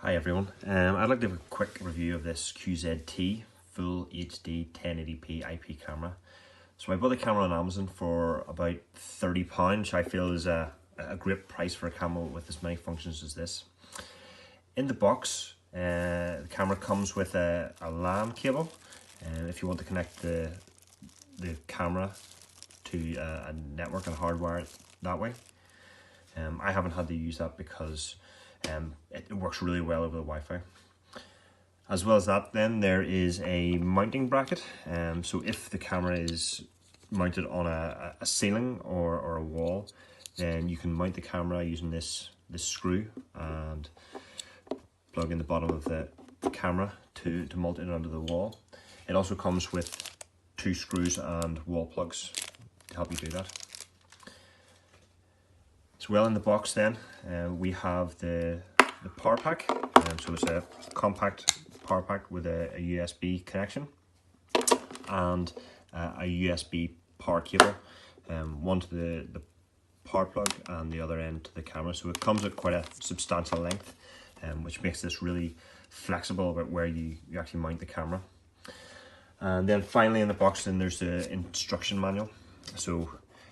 Hi everyone, I'd like to have a quick review of this QZT Full HD 1080p IP camera. So I bought the camera on Amazon for about £30, which I feel is a great price for a camera with as many functions as this. In the box, the camera comes with a LAN cable, and if you want to connect the camera to a network and hardwire it that way. I haven't had to use that because it works really well over the Wi-Fi. As well as that, then there is a mounting bracket. So if the camera is mounted on a ceiling or a wall, then you can mount the camera using this screw and plug in the bottom of the camera to mount it onto the wall. It also comes with 2 screws and wall plugs to help you do that. As well in the box then, we have the power pack. So it's a compact power pack with a USB connection and a USB power cable, one to the power plug and the other end to the camera. So it comes at quite a substantial length, which makes this really flexible about where you actually mount the camera. And then finally in the box then there's the instruction manual. So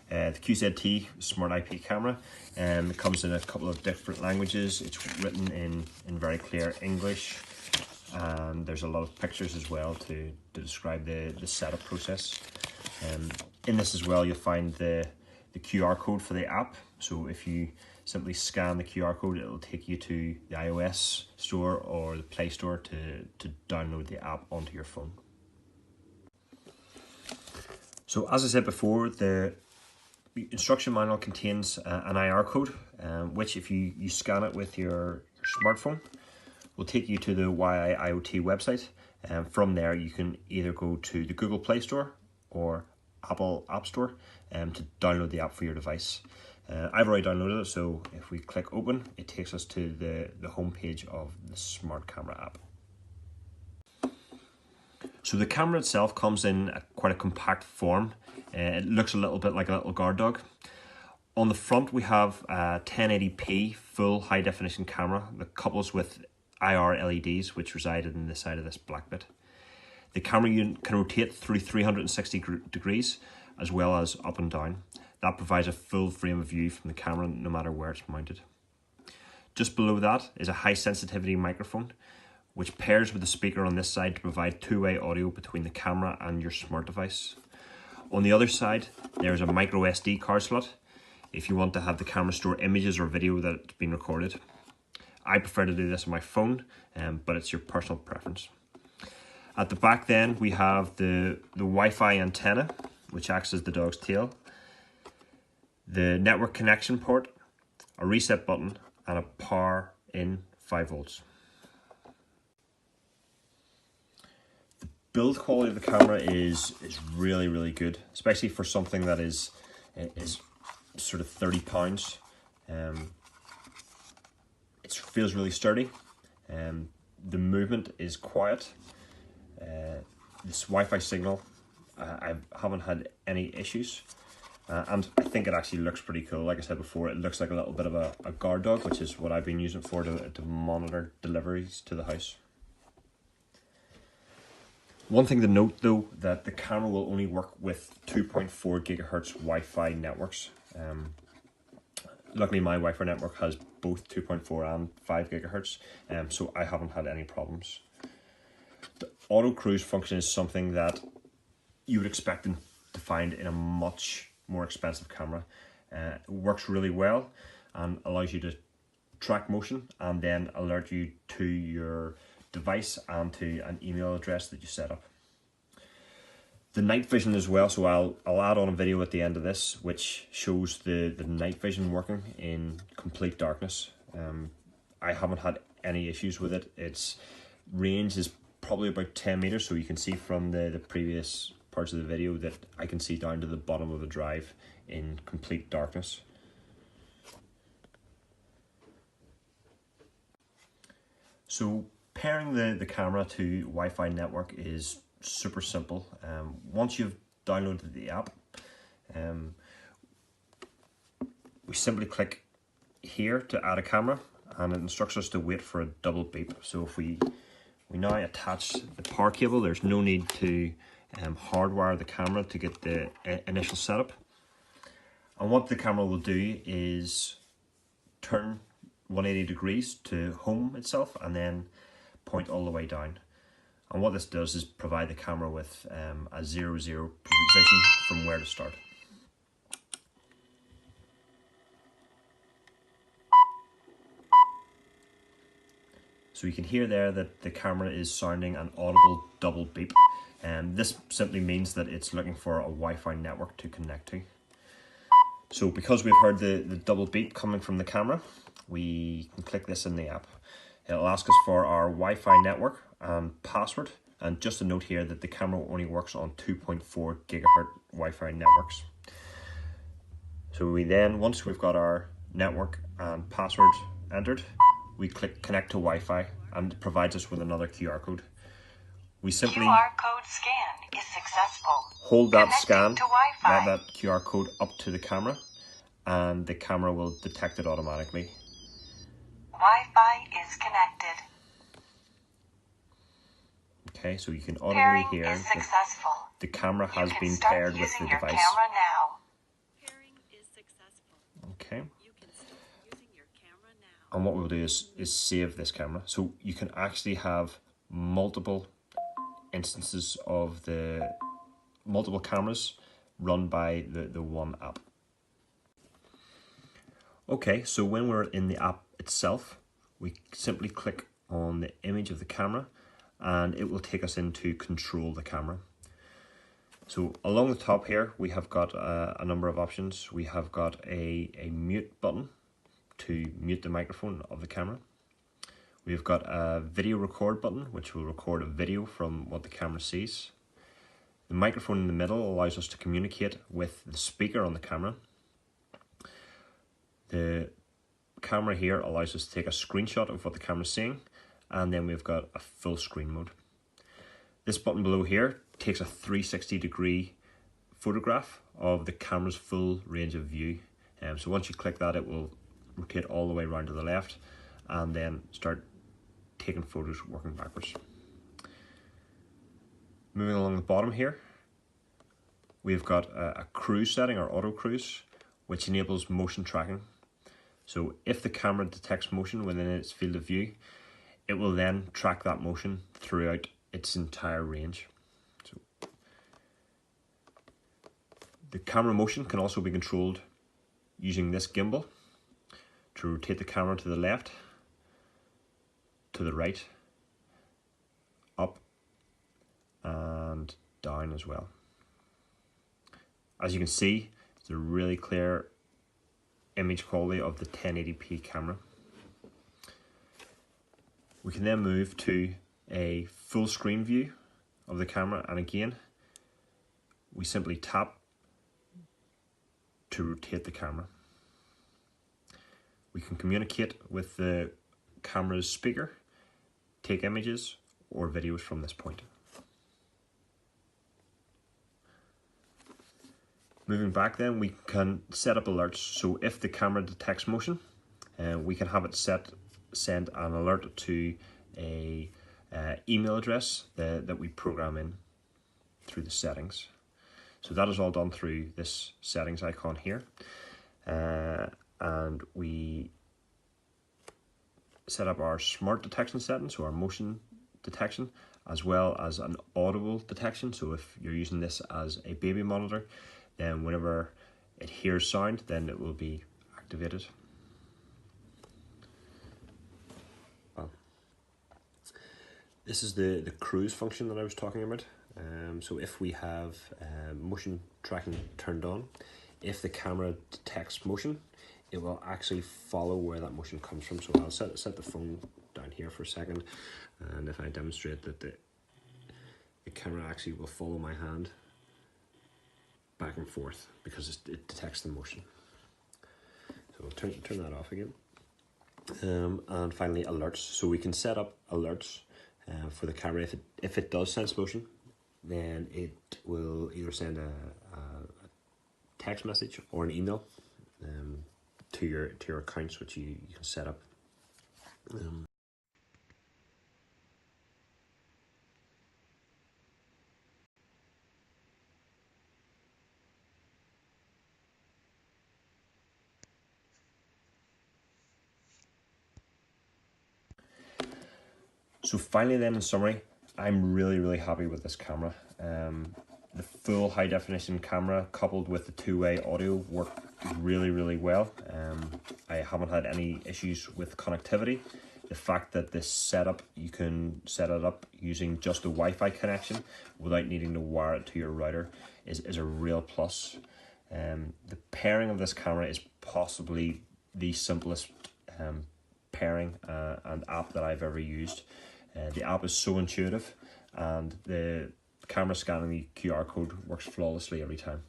the QZT Smart IP camera, it comes in a couple of different languages. It's written in very clear English, and there's a lot of pictures as well to describe the setup process. In this as well you'll find the QR code for the app. So if you simply scan the QR code, it'll take you to the iOS store or the Play Store to download the app onto your phone. So as I said before, the instruction manual contains an IR code, which if you scan it with your smartphone, will take you to the YIIoT website. From there you can either go to the Google Play Store or Apple App Store to download the app for your device. I've already downloaded it, so if we click open, it takes us to the home page of the smart camera app. So the camera itself comes in quite a compact form. It looks a little bit like a little guard dog. On the front we have a 1080p full high definition camera that couples with IR LEDs which reside in the side of this black bit. The camera unit can rotate through 360 degrees as well as up and down. That provides a full frame of view from the camera no matter where it's mounted. Just below that is a high sensitivity microphone which pairs with the speaker on this side to provide two-way audio between the camera and your smart device. On the other side, there's a micro SD card slot if you want to have the camera store images or video that's been recorded. I prefer to do this on my phone, but it's your personal preference. At the back then, we have the Wi-Fi antenna, which acts as the dog's tail, the network connection port, a reset button, and a power in 5 volts. Build quality of the camera is really good, especially for something that is sort of £30. It feels really sturdy. The movement is quiet. This Wi-Fi signal, I haven't had any issues, and I think it actually looks pretty cool. Like I said before, it looks like a little bit of a guard dog, which is what I've been using it for to monitor deliveries to the house. One thing to note though, that the camera will only work with 2.4 gigahertz Wi-Fi networks. Luckily my Wi-Fi network has both 2.4 and 5 gigahertz, so I haven't had any problems. The auto cruise function is something that you would expect to find in a much more expensive camera. It works really well and allows you to track motion and then alert you to your device and to an email address that you set up. The night vision as well, so I'll add on a video at the end of this which shows the night vision working in complete darkness. I haven't had any issues with it. Its range is probably about 10 meters, so you can see from the previous parts of the video that I can see down to the bottom of the drive in complete darkness. So pairing the camera to Wi-Fi network is super simple. Once you've downloaded the app, we simply click here to add a camera, and it instructs us to wait for a double beep. So if we now attach the power cable, there's no need to hardwire the camera to get the initial setup. And what the camera will do is turn 180 degrees to home itself and then point all the way down. And what this does is provide the camera with a 0-0 position from where to start. So you can hear there that the camera is sounding an audible double beep. And this simply means that it's looking for a Wi-Fi network to connect to. So because we've heard the double beep coming from the camera, we can click this in the app. It'll ask us for our Wi-Fi network and password. And just a note here that the camera only works on 2.4 gigahertz Wi-Fi networks. So we then, once we've got our network and password entered, we click connect to Wi-Fi and it provides us with another QR code. We simply QR code scan is successful. Hold that scan, to Wi-Fi. that QR code up to the camera, and the camera will detect it automatically. Wi-Fi is connected. Okay, so you can audibly Pairing hear is that successful. the camera has You can been start paired with using the your device. camera now. Pairing is successful. Okay. You can start using your camera now. And what we'll do is save this camera. So you can actually have multiple instances of the multiple cameras run by the one app. Okay, so when we're in the app itself, we simply click on the image of the camera and it will take us in to control the camera. So along the top here, we have got a number of options. We have got a mute button to mute the microphone of the camera. We've got a video record button, which will record a video from what the camera sees. The microphone in the middle allows us to communicate with the speaker on the camera. The camera here allows us to take a screenshot of what the camera is seeing, and then we've got a full screen mode. This button below here takes a 360-degree photograph of the camera's full range of view. So once you click that, it will rotate all the way around to the left and then start taking photos working backwards. Moving along the bottom here, we've got a cruise setting, or auto cruise, which enables motion tracking. So if the camera detects motion within its field of view, it will then track that motion throughout its entire range. So the camera motion can also be controlled using this gimbal to rotate the camera to the left, to the right, up and down as well. As you can see, it's a really clear image quality of the 1080p camera. We can then move to a full screen view of the camera, and again we simply tap to rotate the camera. We can communicate with the camera's speaker, take images or videos from this point. Moving back then, we can set up alerts. So if the camera detects motion, we can have it send an alert to a email address that we program in through the settings. So that is all done through this settings icon here. And we set up our smart detection settings, so our motion detection, as well as an audible detection. So if you're using this as a baby monitor, then whenever it hears sound, then it will be activated. This is the cruise function that I was talking about. So if we have motion tracking turned on, if the camera detects motion, it will actually follow where that motion comes from. So I'll set the phone down here for a second, and if I demonstrate that the camera actually will follow my hand back and forth because it detects the motion. So we'll turn that off again. And finally, alerts. So we can set up alerts for the camera. If it does sense motion, then it will either send a text message or an email to your accounts, which you can set up. So finally then, in summary, I'm really happy with this camera. The full high definition camera coupled with the two-way audio work really well. I haven't had any issues with connectivity. The fact that this setup, you can set it up using just a Wi-Fi connection without needing to wire it to your router is a real plus. The pairing of this camera is possibly the simplest pairing and app that I've ever used. The app is so intuitive, and the camera scanning the QR code works flawlessly every time.